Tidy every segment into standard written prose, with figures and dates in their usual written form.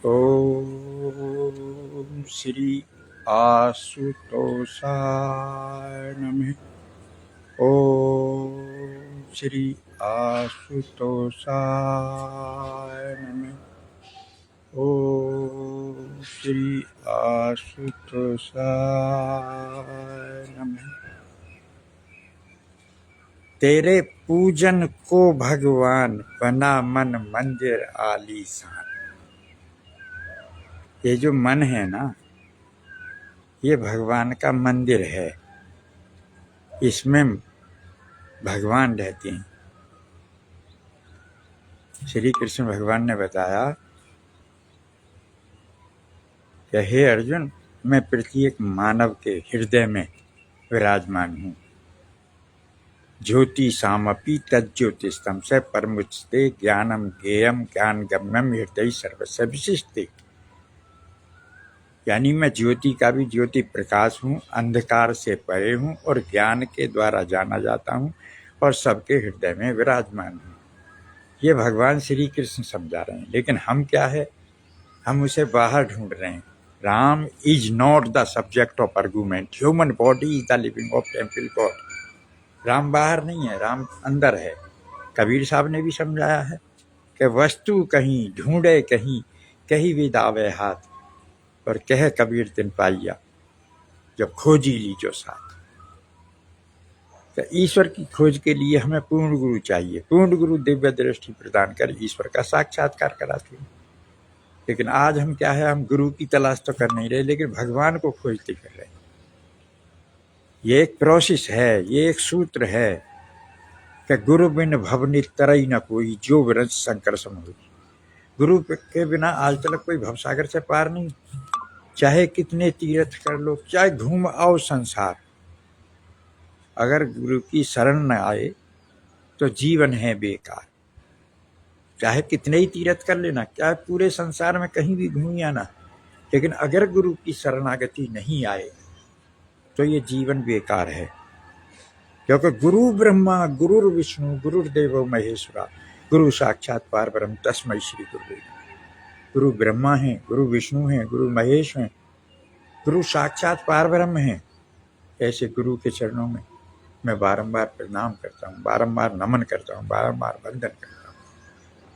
ओम श्री आशुतोषाय नमः। ओम श्री आशुतोषाय नमः। ओम श्री आशुतोषाय नमः। तेरे पूजन को भगवान बना मन मंदिर आलीशान। ये जो मन है ना, ये भगवान का मंदिर है। इसमें भगवान रहते हैं। श्री कृष्ण भगवान ने बताया कि हे अर्जुन, मैं प्रत्येक मानव के हृदय में विराजमान हूँ। ज्योति सामपि तज्ज्योतिस्तम स परमुच्यते ज्ञानम ज्ञेयम ज्ञान गम्यम हृदय सर्वस्य विशिष्टे। यानी मैं ज्योति का भी ज्योति प्रकाश हूँ, अंधकार से परे हूँ और ज्ञान के द्वारा जाना जाता हूँ और सबके हृदय में विराजमान हूँ। ये भगवान श्री कृष्ण समझा रहे हैं। लेकिन हम क्या है, हम उसे बाहर ढूंढ रहे हैं। Ram is not the subject of argument, human body is the living of temple God. Ram बाहर नहीं है, राम अंदर है। कबीर साहब ने भी समझाया है कि वस्तु कहीं ढूंढे कहीं, कहीं भी दावे हाथ, और कह कबीर दिन पाइया जब खोजी लीजो साथ। तो ईश्वर की खोज के लिए हमें पूर्ण गुरु चाहिए। पूर्ण गुरु दिव्य दृष्टि प्रदान कर ईश्वर का साक्षात्कार कराते हैं। लेकिन आज हम क्या है, हम गुरु की तलाश तो कर नहीं रहे, लेकिन भगवान को खोजते कर रहे हैं। ये एक प्रोसेस है, ये एक सूत्र है कि गुरु बिन भवनि तरई न कोई, जो विरज शंकर सम होई। गुरु के बिना आज तक कोई भवसागर से पार नहीं। चाहे कितने तीर्थ कर लो, चाहे घूम आओ संसार, अगर गुरु की शरण न आए तो जीवन है बेकार। चाहे कितने ही तीर्थ कर लेना, चाहे पूरे संसार में कहीं भी घूम आना, लेकिन अगर गुरु की शरणागति नहीं आए तो ये जीवन बेकार है। क्योंकि गुरु ब्रह्मा गुरु विष्णु गुरुर्देवो महेश्वरा, गुरु साक्षात पार ब्रह्म तस्मै श्री गुरुवे। गुरु ब्रह्मा है, गुरु विष्णु है, गुरु महेश है, गुरु साक्षात पार ब्रह्म है। ऐसे गुरु के चरणों में मैं बारंबार प्रणाम करता हूँ, बारंबार नमन करता हूँ, बारंबार वंदन करता हूँ।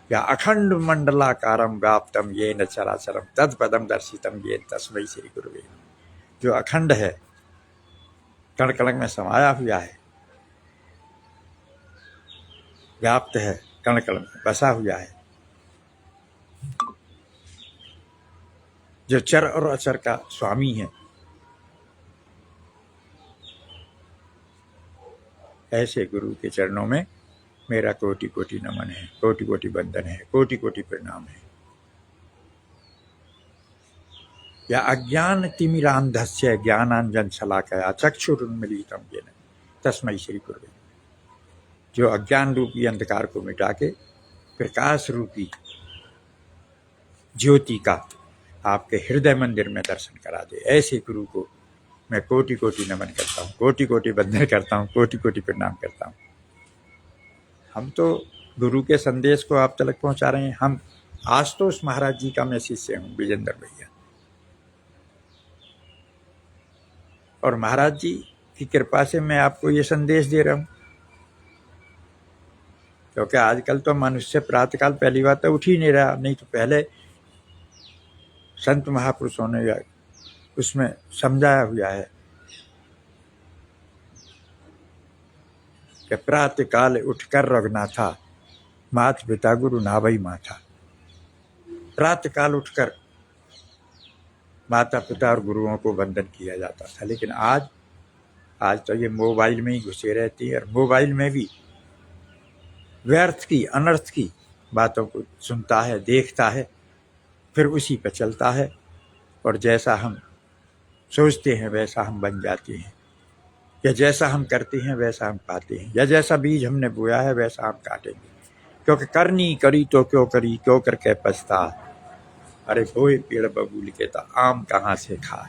या अखंड मंडलाकारम व्याप्तम येन चराचरम तत्पदम दर्शितम येन तस्मै श्री गुरुवे। जो अखंड है, कण कण में समाया हुआ है, व्याप्त है, कण कण में बसा हुआ है, जो चर और अचर का स्वामी है, ऐसे गुरु के चरणों में मेरा कोटि कोटि नमन है, कोटि कोटि वंदन है, कोटि कोटि प्रणाम है। या अज्ञान तिमिरांधस्य ज्ञानांजन शलाकया चक्षुरुन्मीलितं येन तस्मै श्री गुरुवे। जो अज्ञान रूपी अंधकार को मिटा के प्रकाश रूपी ज्योति का आपके हृदय मंदिर में दर्शन करा दे, ऐसे गुरु को मैं कोटि कोटि नमन करता हूँ, कोटि कोटि वंदन करता हूँ, कोटि कोटि प्रणाम करता हूँ। हम तो गुरु के संदेश को आप तक पहुँचा रहे हैं। हम आशुतोष महाराज जी का मैं शिष्य हूँ, विजेंद्र भैया, और महाराज जी की कृपा से मैं आपको ये संदेश दे रहा हूँ। क्योंकि आजकल तो मनुष्य प्रातःकाल पहली बात तो उठ ही नहीं रहा, नहीं तो पहले संत महापुरुषों ने उसमें समझाया हुआ है कि प्रातःकाल उठकर रघुनाथा मात पिता गुरु नाभई माथा। प्रातःकाल उठकर माता पिता और गुरुओं को वंदन किया जाता था। लेकिन आज तो ये मोबाइल में ही घुसे रहती है, और मोबाइल में भी व्यर्थ की अनर्थ की बातों को सुनता है, देखता है, फिर उसी पर चलता है, और जैसा हम सोचते हैं वैसा हम बन जाते हैं, या जैसा हम करते हैं वैसा हम पाते हैं, या जैसा बीज हमने बोया है वैसा हम काटेंगे। क्योंकि करनी करी तो क्यों करी, क्यों करके पछता, अरे बोए पेड़ बबूल के तो आम कहाँ से खा।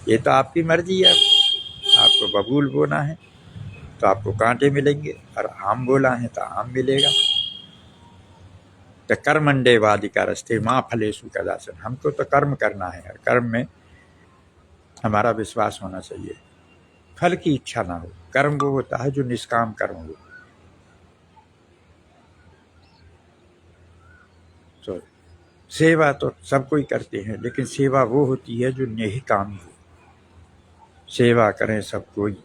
ये तो आपकी मर्जी है, आपको बबूल बोना है तो आपको कांटे मिलेंगे, और आम बोला है तो आम मिलेगा। तो कर्मण्येवाधिकारस्ते मा फलेषु कदाचन। हमको तो कर्म करना है, कर्म में हमारा विश्वास होना चाहिए, फल की इच्छा ना हो। कर्म वो होता है जो निष्काम कर्म हो। तो सेवा तो सब कोई करते हैं, लेकिन सेवा वो होती है जो निहिकामी हो। सेवा करें सब कोई,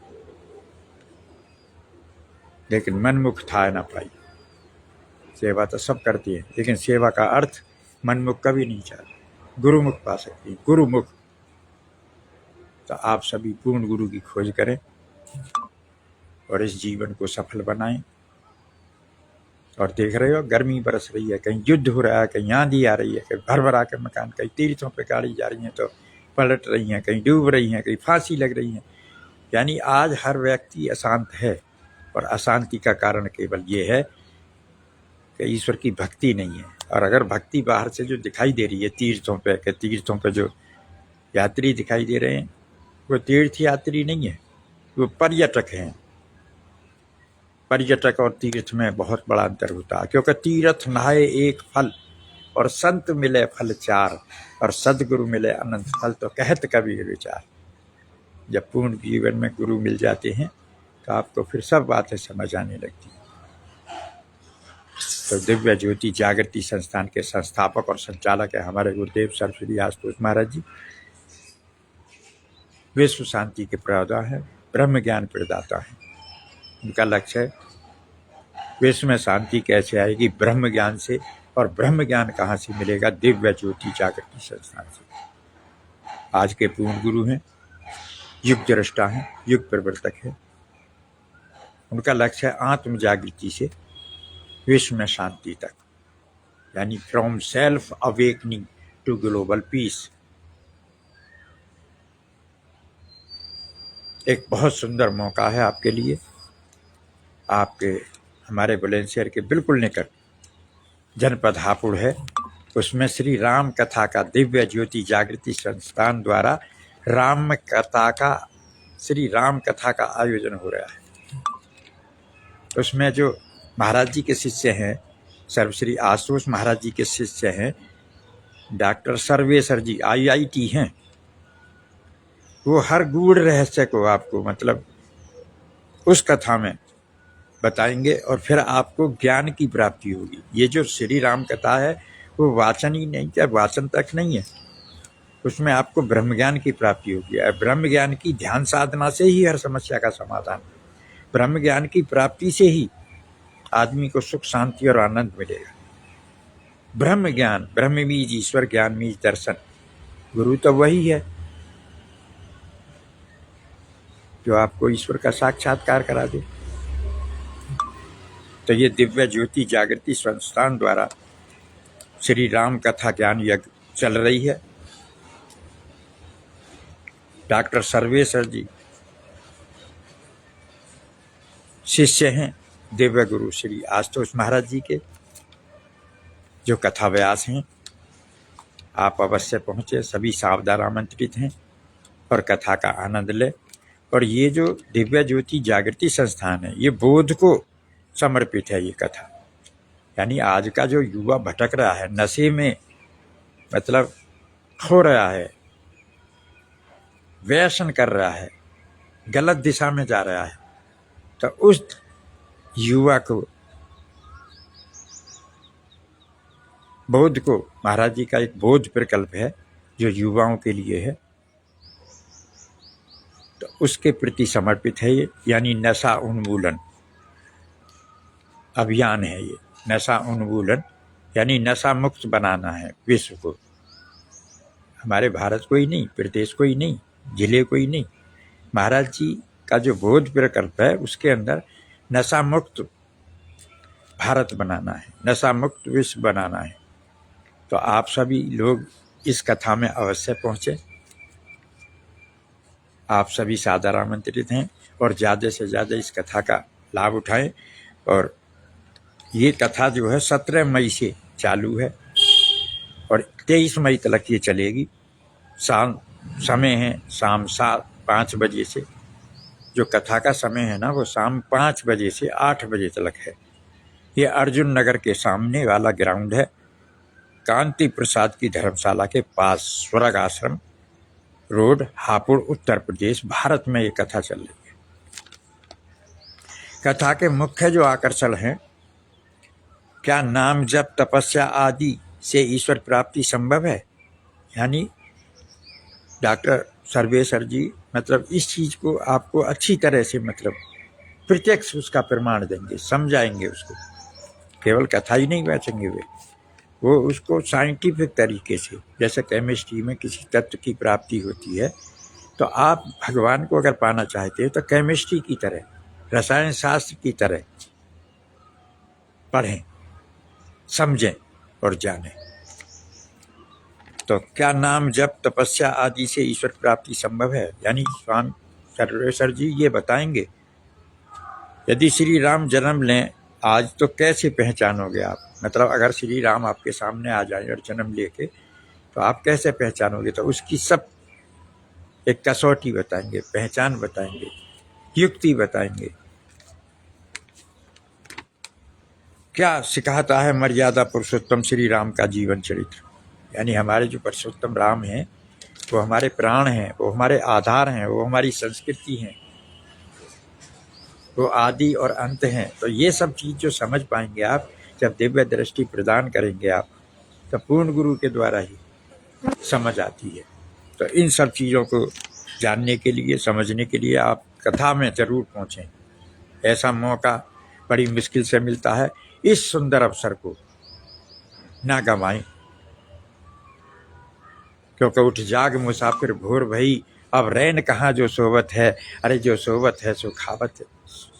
लेकिन मनमुख था ना पाई। सेवा तो सब करती है, लेकिन सेवा का अर्थ मनमुख कभी नहीं चाहते। गुरुमुख पा सकती है, गुरुमुख। तो आप सभी पूर्ण गुरु की खोज करें और इस जीवन को सफल बनाएं। और देख रहे हो गर्मी बरस रही है, कहीं युद्ध हो रहा है, कहीं आंधी आ रही है, कहीं भर भरा के मकान, कहीं तीर्थों पे गाड़ी जा रही है तो पलट रही हैं, कहीं डूब रही हैं, कहीं फांसी लग रही है। यानी आज हर व्यक्ति अशांत है, और अशांति का कारण केवल ये है कि ईश्वर की भक्ति नहीं है। और अगर भक्ति बाहर से जो दिखाई दे रही है तीर्थों पे जो यात्री दिखाई दे रहे हैं, वो तीर्थ यात्री नहीं है, वो पर्यटक हैं। पर्यटक और तीर्थ में बहुत बड़ा अंतर होता है, क्योंकि तीर्थ नहाए एक फल, और संत मिले फल चार, और सदगुरु मिले अनंत फल। तो कहत कबीर विचार। जब पूर्ण जीवन में गुरु मिल जाते हैं तो आपको फिर सब बातें समझ आने लगती हैं। तो दिव्य ज्योति जागृति संस्थान के संस्थापक और संचालक है हमारे गुरुदेव सर्वश्री आशुतोष महाराज जी। विश्व शांति के प्रदाता है, ब्रह्म ज्ञान प्रदाता है। उनका लक्ष्य है विश्व में शांति कैसे आएगी, ब्रह्म ज्ञान से। और ब्रह्म ज्ञान कहाँ से मिलेगा? दिव्य ज्योति जागृति संस्थान से। आज के पूर्ण गुरु हैं, युग दृष्टा हैं, युग प्रवर्तक है। उनका लक्ष्य है आत्म जागृति से विश्व में शांति तक, यानी from self awakening to global peace. एक बहुत सुंदर मौका है आपके लिए। आपके हमारे बुलंदशहर के बिल्कुल निकट जनपद हापुड़ है, उसमें श्री राम कथा का दिव्य ज्योति जागृति संस्थान द्वारा श्री राम कथा का आयोजन हो रहा है। उसमें जो महाराज जी के शिष्य हैं, सर्वश्री आशुतोष महाराज जी के शिष्य हैं डॉक्टर सर्वेसर जी, IIT हैं। वो हर गूढ़ रहस्य को आपको मतलब उस कथा में बताएंगे, और फिर आपको ज्ञान की प्राप्ति होगी। ये जो श्री राम कथा है वो वाचन ही नहीं, क्या वाचन तक नहीं है, उसमें आपको ब्रह्म ज्ञान की प्राप्ति होगी। ब्रह्म ज्ञान की ध्यान साधना से ही हर समस्या का समाधान, ब्रह्म ज्ञान की प्राप्ति से ही आदमी को सुख शांति और आनंद मिलेगा। ब्रह्म ज्ञान, ब्रह्म बीज ईश्वर ज्ञान बीज दर्शन। गुरु तो वही है जो आपको ईश्वर का साक्षात्कार करा दे। तो ये दिव्य ज्योति जागृति संस्थान द्वारा श्री राम कथा ज्ञान यज्ञ चल रही है। डॉक्टर सर्वेसर जी शिष्य हैं दिव्य गुरु श्री आशुतोष महाराज जी के, जो कथा व्यास हैं। आप अवश्य पहुँचे, सभी सावधान आमंत्रित हैं और कथा का आनंद लें। और ये जो दिव्य ज्योति जागृति संस्थान है, ये बोध को समर्पित है ये कथा। यानी आज का जो युवा भटक रहा है, नशे में मतलब खो रहा है, व्यसन कर रहा है, गलत दिशा में जा रहा है, तो उस युवा को बोध को, महाराज जी का एक बोध प्रकल्प है जो युवाओं के लिए है, तो उसके प्रति समर्पित है ये। यानी नशा उन्मूलन अभियान है ये। नशा उन्मूलन यानी नशा मुक्त बनाना है विश्व को, हमारे भारत को ही नहीं, प्रदेश को ही नहीं, जिले को ही नहीं। महाराज जी का जो बोध प्रकल्प है उसके अंदर नशा मुक्त भारत बनाना है, नशा मुक्त विश्व बनाना है। तो आप सभी लोग इस कथा में अवश्य पहुँचे। आप सभी सादर आमंत्रित हैं और ज़्यादा से ज़्यादा इस कथा का लाभ उठाएं। और ये कथा जो है 17 मई से चालू है और 23 मई तक ये चलेगी। समय है शाम 5 बजे से, जो कथा का समय है ना वो शाम 5 बजे से 8 बजे तक है। ये अर्जुन नगर के सामने वाला ग्राउंड है, कांति प्रसाद की धर्मशाला के पास, स्वर्ग आश्रम रोड, हापुड़, उत्तर प्रदेश, भारत में ये कथा चल रही है। कथा के मुख्य जो आकर्षण हैं, क्या नाम जप तपस्या आदि से ईश्वर प्राप्ति संभव है? यानी डॉक्टर सर्वेसर जी मतलब इस चीज को आपको अच्छी तरह से मतलब प्रत्यक्ष उसका प्रमाण देंगे, समझाएंगे उसको। केवल कथा ही नहीं बेचेंगे वो उसको साइंटिफिक तरीके से, जैसे केमिस्ट्री में किसी तत्व की प्राप्ति होती है, तो आप भगवान को अगर पाना चाहते हो तो केमिस्ट्री की तरह, रसायन शास्त्र की तरह पढ़ें, समझें और जानें। तो क्या नाम जप तपस्या आदि से ईश्वर प्राप्ति संभव है? यानी स्वामी सर्वेसर जी ये बताएंगे, यदि श्री राम जन्म लें आज तो कैसे पहचानोगे आप? मतलब अगर श्री राम आपके सामने आ जाए और जन्म लेके, तो आप कैसे पहचानोगे? तो उसकी सब एक कसौटी बताएंगे, पहचान बताएंगे, युक्ति बताएंगे। क्या सिखाता है मर्यादा पुरुषोत्तम श्री राम का जीवन चरित्र? यानी हमारे जो पुरुषोत्तम राम हैं वो हमारे प्राण हैं, वो हमारे आधार हैं, वो हमारी संस्कृति हैं, वो आदि और अंत हैं। तो ये सब चीज़ जो समझ पाएंगे आप, जब दिव्य दृष्टि प्रदान करेंगे आप, तो पूर्ण गुरु के द्वारा ही समझ आती है। तो इन सब चीज़ों को जानने के लिए, समझने के लिए आप कथा में जरूर पहुँचें। ऐसा मौका बड़ी मुश्किल से मिलता है, इस सुंदर अवसर को ना गंवाएं। क्योंकि उठ जाग मुसाफिर भोर भई, अब रैन कहाँ जो सोवत है। अरे जो सोवत है सो खावत है,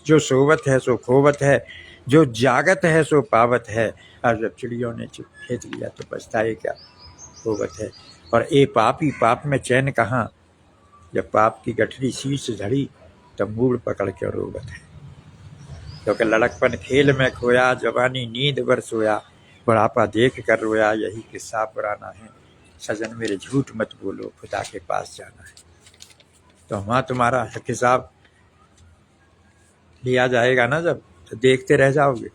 जो सोवत है सो खोवत है, जो जागत है सो पावत है। और जब चिड़ियों ने चुप खेत लिया तो पछताए क्या होवत है। और ए पापी पाप में चैन कहाँ, जब पाप की गठरी शीश झड़ी तो मूड़ पकड़ के रोवत है। क्योंकि लड़कपन खेल में खोया, जवानी नींद बर सोया, बुढ़ापा देख कर रोया, यही किस्सा पुराना है। सजन मेरे झूठ मत बोलो, खुदा के पास जाना है। तो वहाँ तुम्हारा हिसाब लिया जाएगा ना जब, तो देखते रह जाओगे।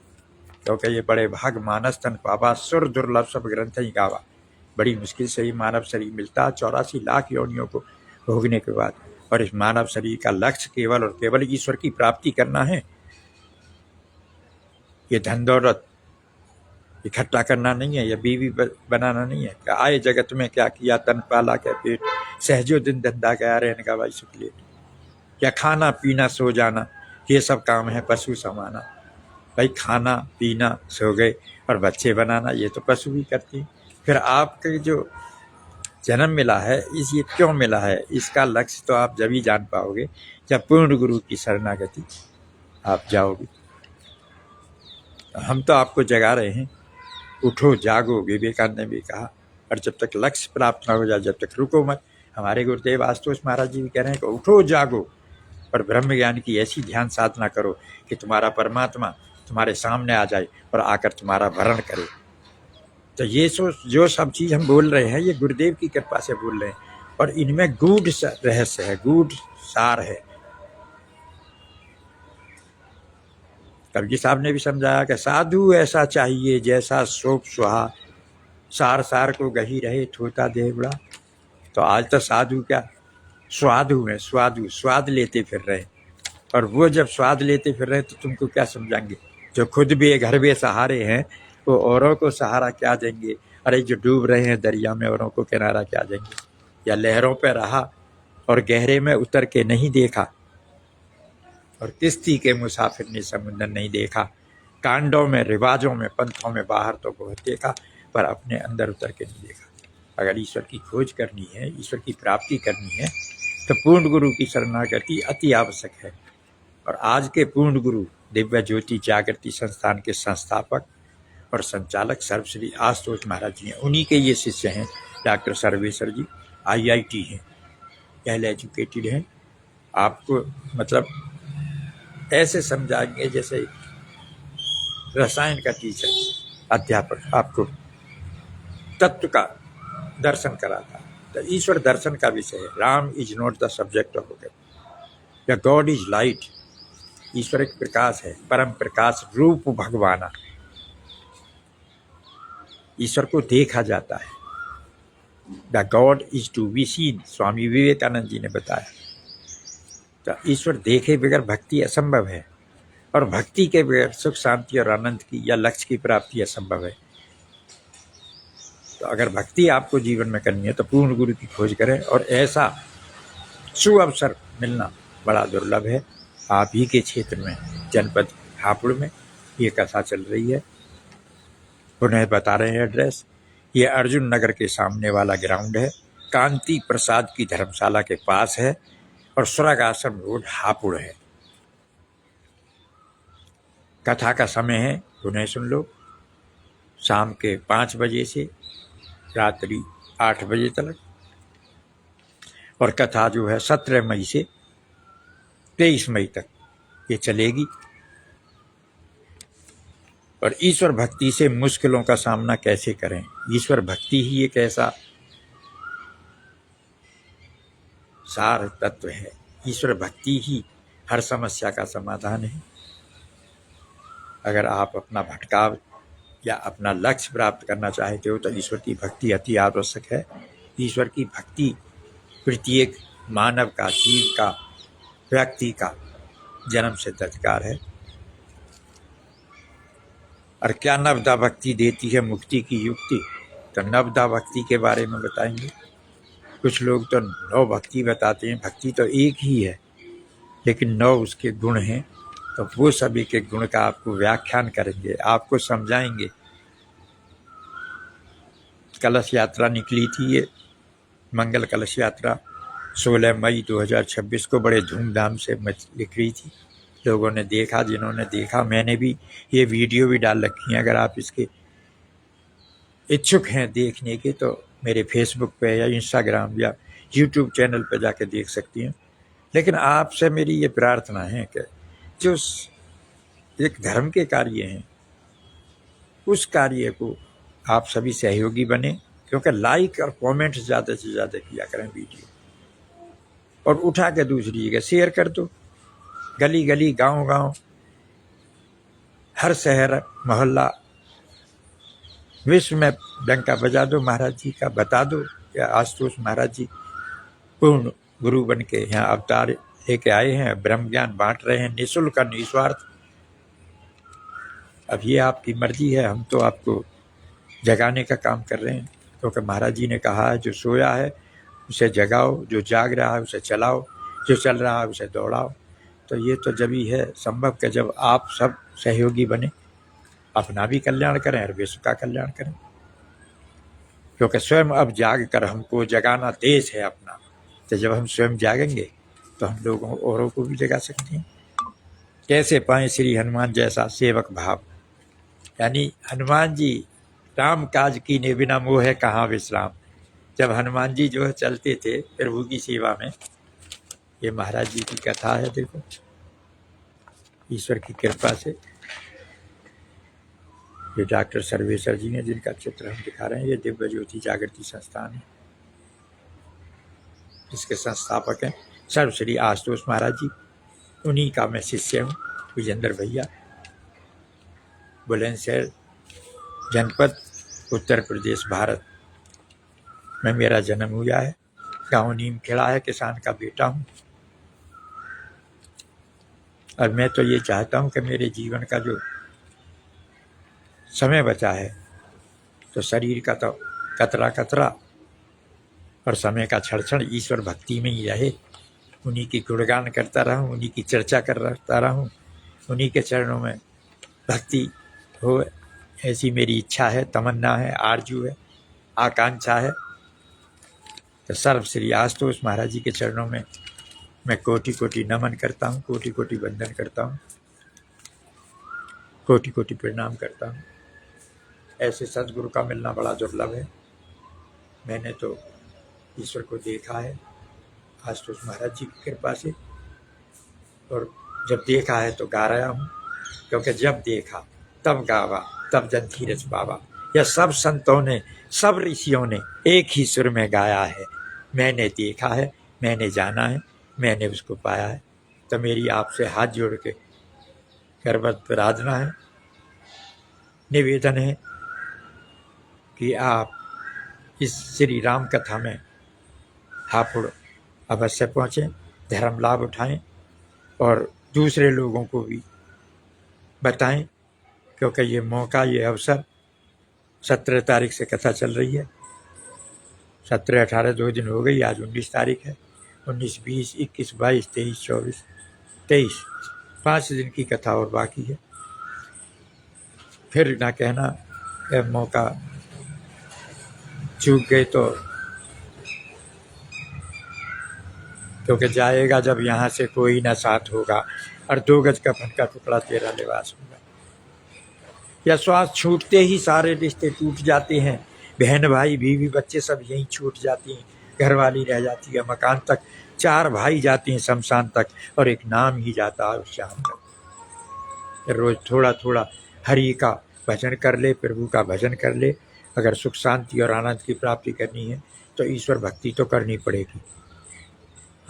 क्योंकि ये बड़े भाग मानस तन पावा, सुर दुर्लभ सब ग्रंथ ही गावा। बड़ी मुश्किल से ही मानव शरीर मिलता, 84 लाख योनियों को भोगने के बाद। और इस मानव शरीर का लक्ष्य केवल और केवल ईश्वर की प्राप्ति करना है। ये धन दौलत इकट्ठा करना नहीं है, या बीवी बनाना नहीं है। क्या आए जगत में क्या किया, तन पाला क्या पेट, सहजो दिन धंधा गया रहने का भाई शुक्ले। क्या खाना पीना सो जाना, ये सब काम है पशु समाना। भाई खाना पीना सो गए और बच्चे बनाना, ये तो पशु भी करती हैं। फिर आपके जो जन्म मिला है, इस ये क्यों मिला है, इसका लक्ष्य तो आप जब ही जान पाओगे जब पूर्ण गुरु की शरणागति आप जाओगे। हम तो आपको जगा रहे हैं, उठो जागो, विवेकानंद ने भी कहा। और जब तक लक्ष्य प्राप्त न हो जाए, जब तक रुको मत। हमारे गुरुदेव आशुतोष महाराज जी भी कह रहे हैं कि उठो जागो और ब्रह्म ज्ञान की ऐसी ध्यान साधना करो कि तुम्हारा परमात्मा तुम्हारे सामने आ जाए और आकर तुम्हारा वरण करे। तो ये जो सब चीज़ हम बोल रहे हैं, ये गुरुदेव की कृपा से बोल रहे हैं, और इनमें गूढ़ रहस्य है, गूढ़ सार है। कबीर साहब ने भी समझाया कि साधु ऐसा चाहिए जैसा शोक सुहा, सार सार को गही रहे ठोता देवड़ा। तो आज तो साधु क्या, स्वादु है, स्वादु स्वाद लेते फिर रहे। और वो जब स्वाद लेते फिर रहे तो तुमको क्या समझाएंगे? जो खुद भी घर बेसहारे हैं वो औरों को सहारा क्या देंगे? अरे जो डूब रहे हैं दरिया में, औरों को किनारा क्या देंगे? या लहरों पर रहा और गहरे में उतर के नहीं देखा, और किश्ती के मुसाफिर ने समुद्र नहीं देखा। कांडों में, रिवाजों में, पंथों में बाहर तो बहुत देखा, पर अपने अंदर उतर के नहीं देखा। अगर ईश्वर की खोज करनी है, ईश्वर की प्राप्ति करनी है, तो पूर्ण गुरु की शरणागति अति आवश्यक है। और आज के पूर्ण गुरु दिव्य ज्योति जागृति संस्थान के संस्थापक और संचालक सर्वश्री आशुतोष महाराज जी हैं। उन्हीं के ये शिष्य हैं डॉक्टर सर्वेसर जी। IIT हैं, वेल एजुकेटेड हैं। आपको मतलब ऐसे समझाएंगे जैसे रसायन का टीचर, अध्यापक आपको तत्व का दर्शन कराता है। तो ईश्वर दर्शन का विषय है। Ram is not the subject of God, या गॉड इज लाइट। ईश्वर एक प्रकाश है, परम प्रकाश रूप भगवाना। ईश्वर को देखा जाता है। The God is to be seen, Swami Vivekananda ji ने बताया। तो ईश्वर देखे बगैर भक्ति असंभव है, और भक्ति के बगैर सुख शांति और आनंद की या लक्ष्य की प्राप्ति असंभव है। तो अगर भक्ति आपको जीवन में करनी है तो पूर्ण गुरु की खोज करें, और ऐसा सुअवसर मिलना बड़ा दुर्लभ है। आप ही के क्षेत्र में, जनपद हापुड़ में ये कथा चल रही है। उन्हें बता रहे हैं एड्रेस। ये अर्जुन नगर के सामने वाला ग्राउंड है, कांति प्रसाद की धर्मशाला के पास है, और स्वर्ग आश्रम रोड हापुड़ है। कथा का समय है, उन्हें सुन लो, शाम के 5 बजे से रात्रि 8 बजे तक, और कथा जो है 17 मई से 23 मई तक ये चलेगी। और ईश्वर भक्ति से मुश्किलों का सामना कैसे करें। ईश्वर भक्ति ही एक ऐसा सार तत्व है, ईश्वर भक्ति ही हर समस्या का समाधान है। अगर आप अपना भटकाव या अपना लक्ष्य प्राप्त करना चाहते हो तो ईश्वर की भक्ति अति आवश्यक है। ईश्वर की भक्ति प्रत्येक मानव का, जीव का, व्यक्ति का जन्म सिद्ध अधिकार है। और क्या नवदा भक्ति देती है मुक्ति की युक्ति, तो नवदा भक्ति के बारे में बताएंगे। कुछ लोग तो 9 भक्ति बताते हैं, भक्ति तो एक ही है लेकिन 9 उसके गुण हैं। तो वो सभी के गुण का आपको व्याख्यान करेंगे, आपको समझाएंगे। कलश यात्रा निकली थी, ये मंगल कलश यात्रा 16 मई 2026 को बड़े धूमधाम से निकली थी। लोगों ने देखा, जिन्होंने देखा, मैंने भी ये वीडियो भी डाल रखी है। अगर आप इसके इच्छुक हैं देखने के तो मेरे फेसबुक पे या इंस्टाग्राम या यूट्यूब चैनल पे जाके देख सकती हैं। लेकिन आपसे मेरी ये प्रार्थना है कि जो एक धर्म के कार्य हैं उस कार्य को आप सभी सहयोगी बने, क्योंकि लाइक और कमेंट ज़्यादा से ज़्यादा किया करें वीडियो, और उठा के दूसरी जगह शेयर कर दो। गली गली, गांव गांव, हर शहर मोहल्ला, विश्व में डंका बजा दो महाराज जी का, बता दो कि आशुतोष महाराज जी पूर्ण गुरु बन के यहाँ अवतार लेके आए हैं, ब्रह्म ज्ञान बांट रहे हैं निःशुल्क और निस्वार्थ। अब ये आपकी मर्जी है, हम तो आपको जगाने का काम कर रहे हैं, क्योंकि महाराज जी ने कहा है जो सोया है उसे जगाओ, जो जाग रहा है उसे चलाओ, जो चल रहा है उसे दौड़ाओ। तो ये तो जब ही है संभव कि जब आप सब सहयोगी बने, अपना भी कल्याण करें और विश्व का कल्याण करें। क्योंकि स्वयं अब जाग कर हमको जगाना देश है अपना। तो जब हम स्वयं जागेंगे तो हम लोगों औरों को भी जगा सकते हैं। कैसे पाएं श्री हनुमान जैसा सेवक भाव, यानी हनुमान जी राम काज कीने बिना मोह कहाँ विश्राम। जब हनुमान जी जो है चलते थे प्रभु की सेवा में, ये महाराज जी की कथा है। देखो ईश्वर की कृपा से ये डॉक्टर सर्वेश्वर जी ने जिनका चित्र हम दिखा रहे हैं, ये दिव्य ज्योति जागृति संस्थान है, इसके संस्थापक हैं सर्वश्री आशुतोष महाराज जी। उन्हीं का मैं शिष्य हूँ, विजेंद्र भैया, बुलंदशहर जनपद उत्तर प्रदेश भारत में मेरा जन्म हुआ है। गाँव नीम खेड़ा है, किसान का बेटा हूँ। और मैं तो ये चाहता हूँ कि मेरे जीवन का जो समय बचा है तो शरीर का तो कतरा कतरा और समय का क्षण ईश्वर भक्ति में ही रहे। उन्हीं की गुणगान करता रहूं, उन्हीं की चर्चा करता रहूं, उन्हीं के चरणों में भक्ति हो, ऐसी मेरी इच्छा है, तमन्ना है, आरजू है, आकांक्षा है। तो सर्व श्री आशुतोष महाराज जी के चरणों में मैं कोटि कोटि नमन करता हूँ, कोटि कोटि वंदन करता हूँ, कोटि कोटि प्रणाम करता हूँ। ऐसे सदगुरु का मिलना बड़ा दुर्लभ है। मैंने तो ईश्वर को देखा है आशुतोष महाराज जी की कृपा से, और जब देखा है तो गा रहा हूँ, क्योंकि जब देखा तब गावा, तब जन धीरज पावा। यह सब संतों ने, सब ऋषियों ने एक ही सुर में गाया है। मैंने देखा है, मैंने जाना है, मैंने उसको पाया है। तो मेरी आपसे हाथ जोड़ के करवत प्रार्थना है, निवेदन है कि आप इस श्री राम कथा में हापुड़ अवश्य पहुँचें, धर्म लाभ उठाएं और दूसरे लोगों को भी बताएं, क्योंकि ये मौका, ये अवसर 17 तारीख से कथा चल रही है। 17, 18 2 दिन हो गई, आज 19 तारीख है। 19, 20, 21, 22, 23, 24, 23 5 दिन की कथा और बाकी है। फिर ना कहना कि मौका चूक गए तो, क्योंकि जाएगा जब यहाँ से कोई ना साथ होगा, और 2 गज कफन का टुकड़ा तेरा लिबास होगा। या श्वास छूटते ही सारे रिश्ते टूट जाते हैं, बहन भाई बीवी बच्चे सब यहीं छूट जाती हैं, घरवाली रह जाती है मकान तक, 4 भाई जाते हैं शमशान तक, और एक नाम ही जाता है उस शाम तक। रोज थोड़ा थोड़ा हरि का भजन कर ले, प्रभु का भजन कर ले। अगर सुख शांति और आनंद की प्राप्ति करनी है तो ईश्वर भक्ति तो करनी पड़ेगी,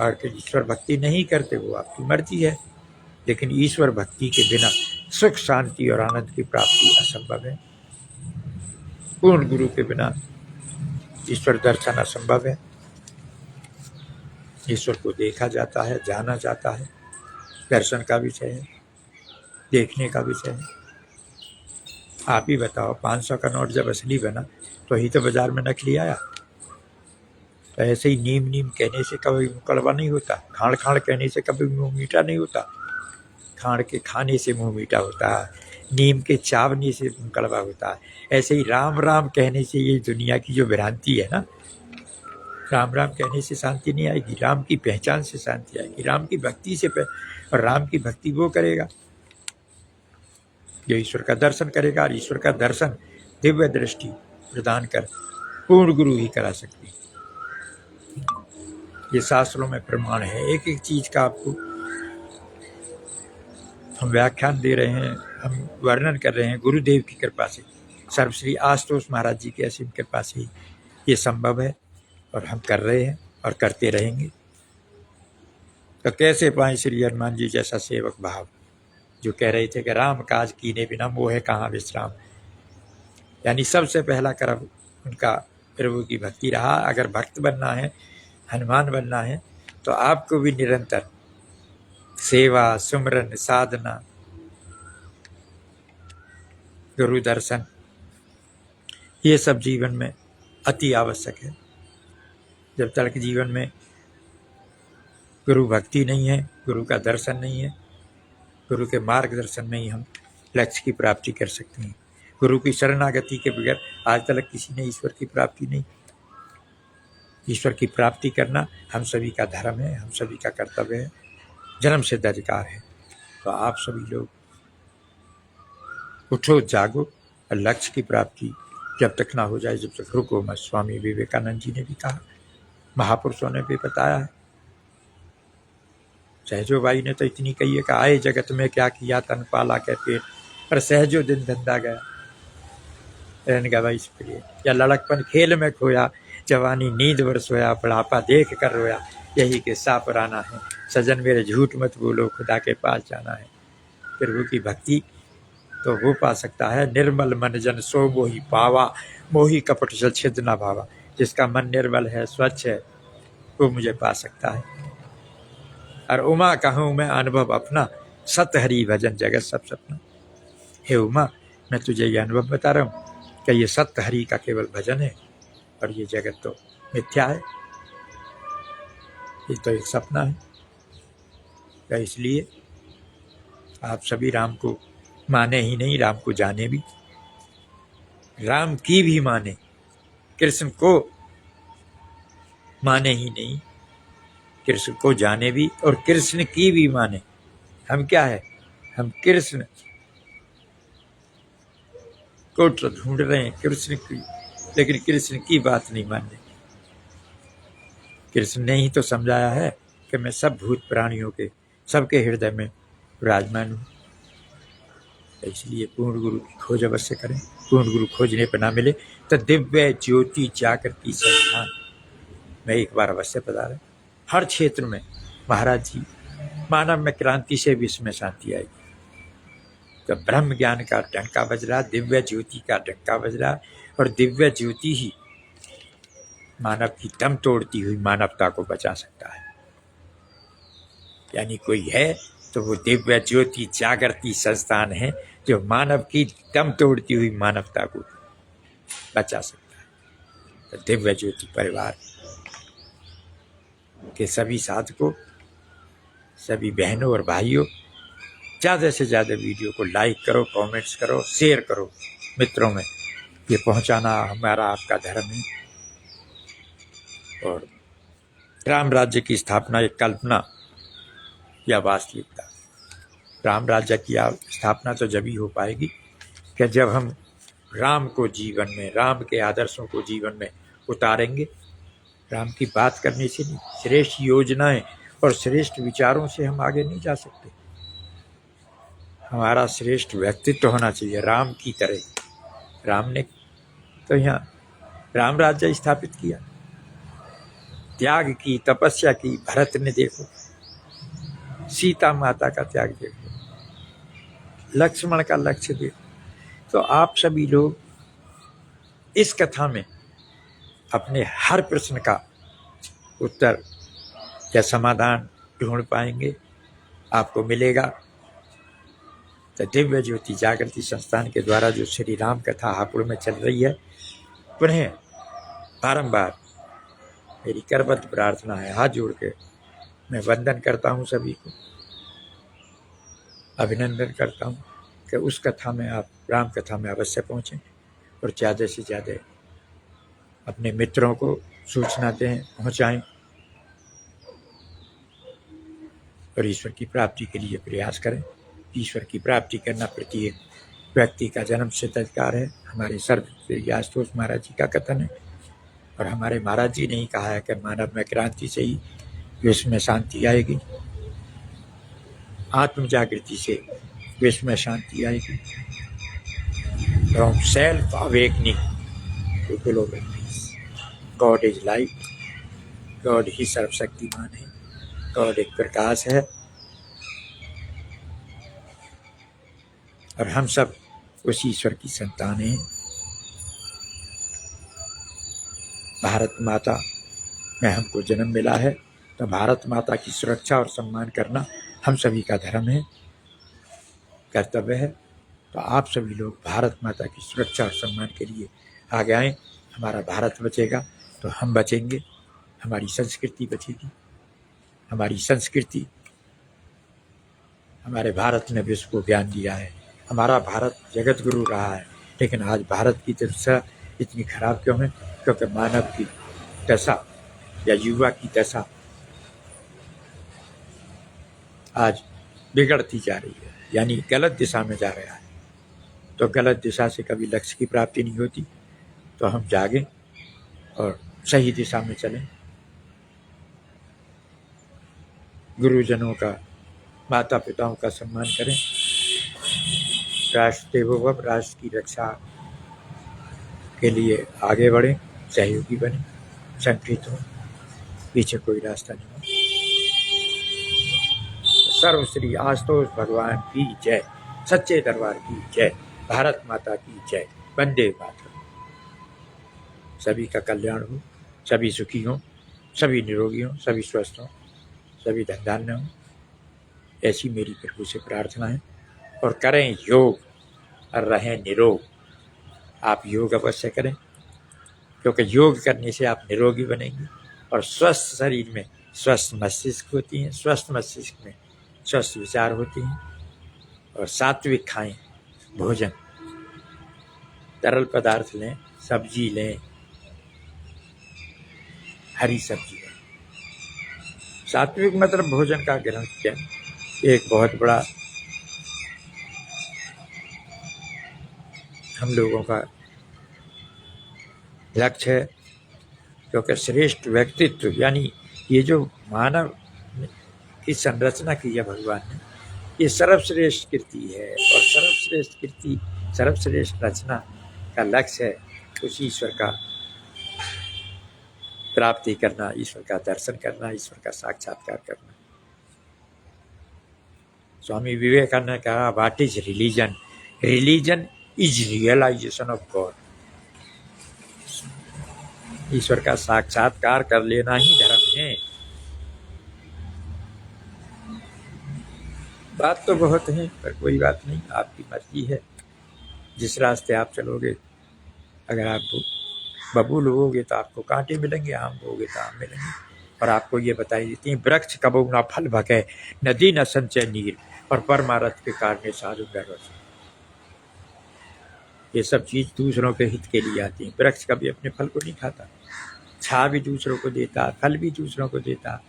और ईश्वर भक्ति नहीं करते वो आपकी मर्जी है, लेकिन ईश्वर भक्ति के बिना सुख शांति और आनंद की प्राप्ति असंभव है। पूर्ण गुरु के बिना ईश्वर दर्शन असंभव है। ईश्वर को देखा जाता है, जाना जाता है, दर्शन का विषय है, देखने का विषय है। आप ही बताओ, 500 का नोट जब असली बना तो ही तो बाजार में नकली आया। तो ऐसे ही नीम नीम कहने से कभी कड़वा नहीं होता, खाड़ खाड़ कहने से कभी मुँह मीठा नहीं होता। खाड़ के खाने से मुँह मीठा होता है, नीम के चावने से मुँह कड़वा होता है। ऐसे ही राम राम कहने से ये दुनिया की जो भ्रांति है ना, राम राम कहने से शांति नहीं आएगी, राम की पहचान से शांति आएगी, राम की भक्ति से। और राम की भक्ति वो करेगा जो ईश्वर का दर्शन करेगा, और ईश्वर का दर्शन दिव्य दृष्टि प्रदान कर पूर्ण गुरु ही करा सकती है। ये शास्त्रों में प्रमाण है। एक एक चीज का आपको हम व्याख्यान दे रहे हैं, हम वर्णन कर रहे हैं गुरुदेव की कृपा से, सर्वश्री आशुतोष महाराज जी की असीम कृपा से ये संभव है, और हम कर रहे हैं और करते रहेंगे। तो कैसे पाएं श्री हनुमान जी जैसा सेवक भाव, जो कह रहे थे कि राम काज कीने बिना मोह कहाँ विश्राम। यानी सबसे पहला कर्म उनका प्रभु की भक्ति रहा। अगर भक्त बनना है, हनुमान बनना है, तो आपको भी निरंतर सेवा, सुमरन, साधना, गुरु दर्शन, ये सब जीवन में अति आवश्यक है। जब तक जीवन में गुरु भक्ति नहीं है, गुरु का दर्शन नहीं है, गुरु के मार्गदर्शन में ही हम लक्ष्य की प्राप्ति कर सकते हैं। गुरु की शरणागति के बगैर आज तक किसी ने ईश्वर की प्राप्ति नहीं। ईश्वर की प्राप्ति करना हम सभी का धर्म है, हम सभी का कर्तव्य है, जन्म सिद्ध अधिकार है। तो आप सभी लोग उठो, जागो, और लक्ष्य की प्राप्ति जब तक ना हो जाए जब तक रुको मत। स्वामी विवेकानंद जी ने भी कहा, महापुरुषों ने भी बताया है। सहजो बाई ने तो इतनी कही है कि आए जगत में क्या किया तन पाला के पेट, पर सहजो दिन धंधा गया रहन गवा इस प्रिय। या लड़कपन खेल में खोया, जवानी नींद वर सोया, बुढ़ापा देख कर रोया, यही किस्सा पुराना है। सजन मेरे झूठ मत बोलो, खुदा के पास जाना है। प्रभु की भक्ति तो वो पा सकता है, निर्मल मन जन सो मोहि पावा, मोहि कपट जल छिद न भावा। जिसका मन निर्मल है, स्वच्छ है, वो मुझे पा सकता है। और उमा कहूँ मैं अनुभव अपना, सत हरि भजन जगत सब सपना। हे उमा, मैं तुझे ये अनुभव बता रहा हूँ कि ये सत्य हरि का केवल भजन है, और ये जगत तो मिथ्या है, ये तो एक सपना है। तो इसलिए आप सभी राम को माने ही नहीं, राम को जाने भी, राम की भी माने, कृष्ण को माने ही नहीं, कृष्ण को जाने भी और कृष्ण की भी माने। हम क्या है, हम कृष्ण को तो ढूंढ रहे हैं, कृष्ण की, लेकिन कृष्ण की बात नहीं मान रहे। कृष्ण ने ही तो समझाया है कि मैं सब भूत प्राणियों के, सबके हृदय में विराजमान हूँ। इसलिए पूर्ण गुरु की खोज अवश्य करें। पूर्ण गुरु खोजने पर ना मिले तो दिव्य ज्योति जागृति संस्थान में एक बार अवश्य पधारें। हर क्षेत्र में महाराज जी, मानव में क्रांति से विश्व में शांति आएगी। तो ब्रह्म ज्ञान का डंका बज रहा, दिव्य ज्योति का डंका बज रहा, और दिव्य ज्योति ही मानव की दम तोड़ती हुई मानवता को बचा सकता है। यानी कोई है तो वो दिव्य ज्योति जागृति संस्थान है जो मानव की दम तोड़ती हुई मानवता को बचा सकता है। तो दिव्य ज्योति परिवार के सभी साधकों, सभी बहनों और भाइयों, ज़्यादा से ज़्यादा वीडियो को लाइक करो, कमेंट्स करो, शेयर करो मित्रों में। ये पहुंचाना हमारा आपका धर्म है। और राम राज्य की स्थापना एक कल्पना या वास्तविकता। राम राज्य की स्थापना तो जब ही हो पाएगी कि जब हम राम को जीवन में, राम के आदर्शों को जीवन में उतारेंगे। राम की बात करने से नहीं, श्रेष्ठ योजनाएं और श्रेष्ठ विचारों से हम आगे नहीं जा सकते। हमारा श्रेष्ठ व्यक्तित्व होना चाहिए राम की तरह। राम ने तो यहाँ राम राज्य स्थापित किया, त्याग की, तपस्या की। भरत ने देखो, सीता माता का त्याग देखो, लक्ष्मण का लक्ष्य देखो। तो आप सभी लोग इस कथा में अपने हर प्रश्न का उत्तर या समाधान ढूंढ पाएंगे, आपको मिलेगा। तो दिव्य ज्योति जागृति संस्थान के द्वारा जो श्री राम कथा हापुड़ में चल रही है, पुनः बारंबार मेरी करबद्ध प्रार्थना है, हाथ जोड़ के मैं वंदन करता हूँ, सभी को अभिनंदन करता हूँ कि उस कथा में आप राम कथा में अवश्य पहुँचें और ज़्यादा से ज़्यादा अपने मित्रों को सूचना दें, पहुँचाएं और ईश्वर की प्राप्ति के लिए प्रयास करें। ईश्वर की प्राप्ति करना प्रत्येक व्यक्ति का जन्म सिद्ध अधिकार है। हमारे सर्वश्री आशुतोष महाराज जी का कथन है और हमारे महाराज जी ने ही कहा है कि मानव में क्रांति से ही विश्व में शांति आएगी, आत्म जागृति से विश्व में शांति आएगी। From self awakening to global peace. God is light, God ही सर्वशक्तिमान है, गॉड एक प्रकाश है और हम सब उस ईश्वर की संतान हैं। भारत माता में हमको जन्म मिला है तो भारत माता की सुरक्षा और सम्मान करना हम सभी का धर्म है, कर्तव्य है। तो आप सभी लोग भारत माता की सुरक्षा और सम्मान के लिए आगे आएँ। हमारा भारत बचेगा तो हम बचेंगे, हमारी संस्कृति बचेगी। हमारी संस्कृति, हमारे भारत ने विश्व को ज्ञान दिया है। हमारा भारत जगत गुरु रहा है, लेकिन आज भारत की दशा इतनी खराब क्यों है? क्योंकि मानव की दशा या युवा की दशा आज बिगड़ती जा रही है, यानी गलत दिशा में जा रहा है। तो गलत दिशा से कभी लक्ष्य की प्राप्ति नहीं होती। तो हम जागें और सही दिशा में चलें। गुरुजनों का, माता पिताओं का सम्मान करें। राष्ट्र देवोभव, राष्ट्र की रक्षा के लिए आगे बढ़ें, सहयोगी बने, संगठित हों, पीछे कोई रास्ता नहीं हो। सर्वश्री आशुतोष भगवान की जय, सच्चे दरबार की जय, भारत माता की जय, वंदे मातरम। सभी का कल्याण हो, सभी सुखी हों, सभी निरोगी हों, सभी स्वस्थ हों, सभी धनधान्य हों, ऐसी मेरी प्रभु से प्रार्थना है। और करें योग और रहें निरोग। आप योग अवश्य करें, क्योंकि योग करने से आप निरोगी बनेंगे और स्वस्थ शरीर में स्वस्थ मस्तिष्क होती हैं, स्वस्थ मस्तिष्क में स्वस्थ विचार होती हैं। और सात्विक खाएं भोजन, तरल पदार्थ लें, सब्जी लें, हरी सब्जी लें। सात्विक मतलब भोजन का ग्रहण किया एक बहुत बड़ा हम लोगों का लक्ष्य है, क्योंकि श्रेष्ठ व्यक्तित्व यानी ये जो मानव की संरचना की है भगवान ने, ये सर्वश्रेष्ठ कृति है। और सर्वश्रेष्ठ कृति, सर्वश्रेष्ठ रचना का लक्ष्य है उस ईश्वर का प्राप्ति करना, ईश्वर का दर्शन करना, ईश्वर का साक्षात्कार करना। स्वामी विवेकानंद ने कहा, what is religion? Religion is realization of God. ईश्वर का साक्षात्कार कर लेना ही धर्म है। बात तो बहुत है, पर कोई बात नहीं, आपकी मर्जी है। जिस रास्ते आप चलोगे, अगर आप बबूल होगे तो आपको कांटे मिलेंगे, आम होगे तो आम मिलेंगे। और आपको ये बताई देती है, वृक्ष कबहु ना फल भके, नदी न संचय नीर, और परमारथ के कारण साधु गर्व। ये सब चीज दूसरों के हित के लिए आती है। वृक्ष कभी अपने फल को नहीं खाता, छां भी दूसरों को देता, फल भी दूसरों को देता,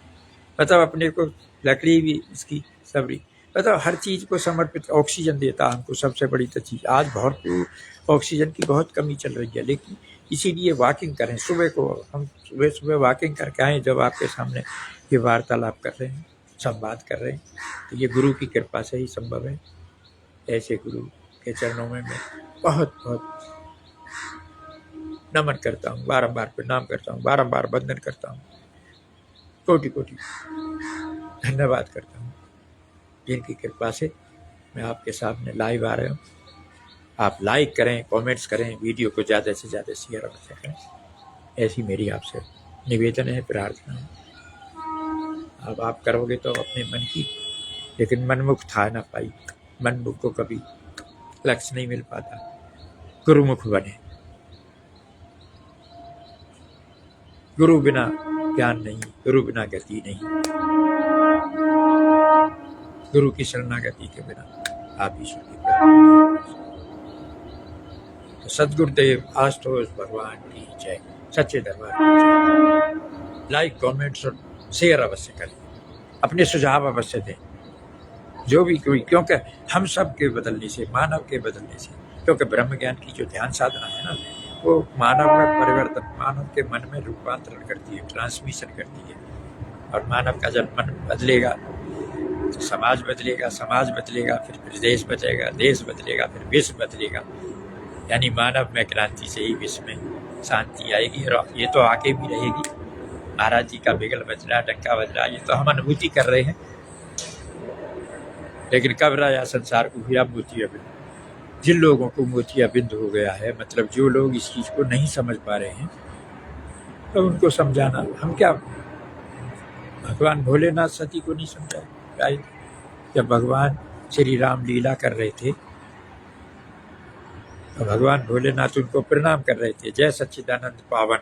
मतलब अपने को लकड़ी भी इसकी सबरी, मतलब हर चीज को समर्पित। ऑक्सीजन देता हमको, सबसे बड़ी तो चीज। आज भरपूर ऑक्सीजन की बहुत कमी चल रही है, लेकिन इसीलिए वॉकिंग करें। सुबह को हम सुबह सुबह वॉकिंग करके आए, जब आपके सामने ये वार्तालाप कर रहे हैं, संवाद कर रहे हैं, तो ये गुरु की कृपा से ही संभव है। ऐसे गुरु के चरणों में मैं बहुत बहुत नमन करता हूँ, बारंबार प्रणाम करता हूँ, बारंबार वंदन करता हूँ, कोटि कोटि धन्यवाद करता हूँ। जिनकी कृपा से मैं आपके सामने लाइव आ रहा हूँ। आप लाइक करें, कमेंट्स करें, वीडियो को ज़्यादा से ज़्यादा शेयर अवश्य करें। ऐसी मेरी आपसे निवेदन है, प्रार्थना है। अब आप करोगे तो अपने मन की, लेकिन मनमुख था ना पाई। मनमुख को कभी लक्ष्य नहीं मिल पाता। गुरुमुख बने। गुरु बिना ज्ञान नहीं, गुरु बिना गति नहीं, गुरु की शरणागति के बिना आप ईश्वर की प्राप्ति। तो सदगुरुदेव आशुतोष भगवान की जय, सच्चे दरबार की जय। लाइक, कमेंट्स और शेयर अवश्य करें, अपने सुझाव अवश्य दें, जो भी कोई, क्योंकि हम सब के बदलने से, मानव के बदलने से, क्योंकि ब्रह्म ज्ञान की जो ध्यान साधना है ना, वो मानव में परिवर्तन, मानव के मन में रूपांतरण करती है, ट्रांसमिशन करती है। और मानव का जब मन बदलेगा तो समाज बदलेगा, समाज बदलेगा, फिर देश बदलेगा, देश बदलेगा, फिर विश्व बदलेगा। यानी मानव में क्रांति से ही विश्व में शांति आएगी। और ये तो आके भी रहेगी। महाराज जी का बिगल बज रहा, डंका बज रहा, ये तो हम अनुभूति कर रहे हैं। लेकिन कब राजा संसार को हुआ मोतिया बिंद। जिन लोगों को मोतिया बिंद हो गया है, मतलब जो लोग इस चीज को नहीं समझ पा रहे हैं, तो उनको समझाना। हम क्या, भगवान भोलेनाथ सती को नहीं समझाए? जब भगवान श्री राम लीला कर रहे थे, तो भगवान भोलेनाथ उनको प्रणाम कर रहे थे, जय सच्चिदानंद पावन।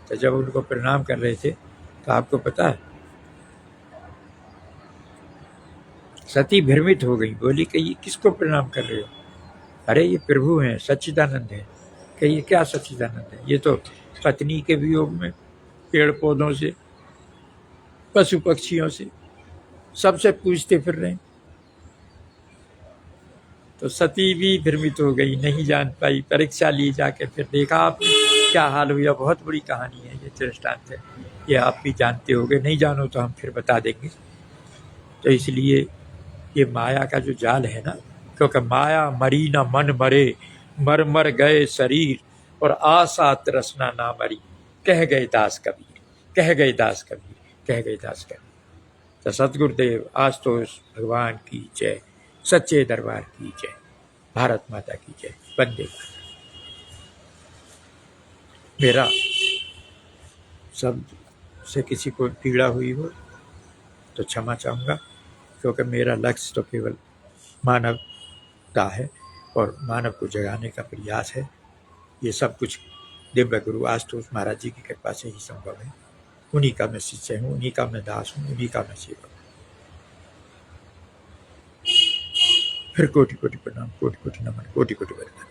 तो जब उनको प्रणाम कर रहे थे, तो आपको पता है सती भ्रमित हो गई, बोली कि ये किसको प्रणाम कर रहे हो? अरे ये प्रभु हैं, सच्चिदानंद है। कि ये क्या सच्चिदानंद है? ये तो पत्नी के वियोग में पेड़ पौधों से, पशु पक्षियों से, सबसे पूछते फिर रहे। तो सती भी भ्रमित हो गई, नहीं जान पाई, परीक्षा ली जाके। फिर देखा आपने क्या हाल हुआ। बहुत बड़ी कहानी है, ये दृष्टांत है, ये आप भी जानते होंगे। नहीं जानो तो हम फिर बता देंगे। तो इसलिए ये माया का जो जाल है ना, क्योंकि माया मरी न मन मरे, मर मर गए शरीर, और आशा तृष्णा ना मरी, कह गए दास कबीर, कह गए दास कबीर, कह गए दास कबीर। तो सतगुरुदेव आशुतोष भगवान की जय, सच्चे दरबार की जय, भारत माता की जय, वंदे मातरम। मेरा शब्द से किसी को पीड़ा हुई हो तो क्षमा चाहूँगा, क्योंकि मेरा लक्ष्य तो केवल मानवता है और मानव को जगाने का प्रयास है। ये सब कुछ दिव्य गुरु आशुतोष महाराज जी की कृपा से ही संभव है। उन्हीं का मैं शिष्य हूँ, उन्हीं का मैं दास हूँ, उन्हीं का मैं सेवक हूँ। फिर कोटि कोटि प्रणाम, कोटि कोटि नमन, कोटि कोटि वंदन।